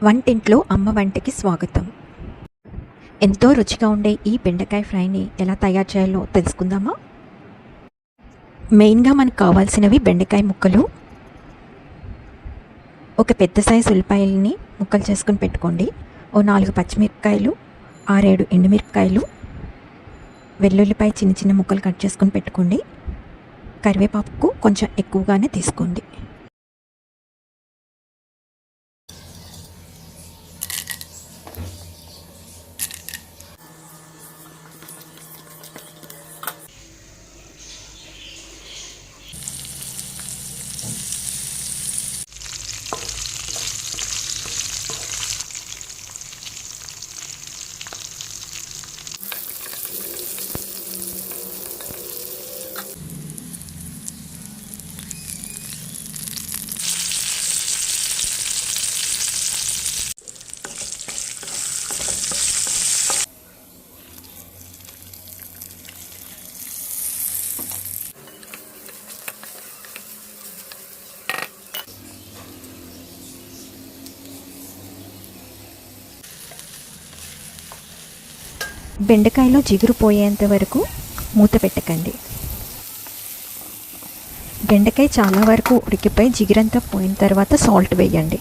వంటింట్లో అమ్మ వంటికి స్వాగతం. ఎంతో రుచిగా ఉండే ఈ బెండకాయ ఫ్రైని ఎలా తయారు చేయాలో తెలుసుకుందామా? మెయిన్గా మనకు కావాల్సినవి బెండకాయ ముక్కలు, ఒక పెద్ద సైజు ఉల్లిపాయలని ముక్కలు చేసుకుని పెట్టుకోండి. ఓ 4 పచ్చిమిరపకాయలు, 6-7 ఎండుమిరపకాయలు, వెల్లుల్లిపాయ చిన్న చిన్న ముక్కలు కట్ చేసుకుని పెట్టుకోండి. కరివేపాకు కొంచెం ఎక్కువగానే తీసుకోండి. బెండకాయలో జిగురు పోయేంత వరకు మూత పెట్టకండి. బెండకాయ చాలా వరకు ఉడికిపోయి జిగురంతా పోయిన తర్వాత సాల్ట్ వేయండి.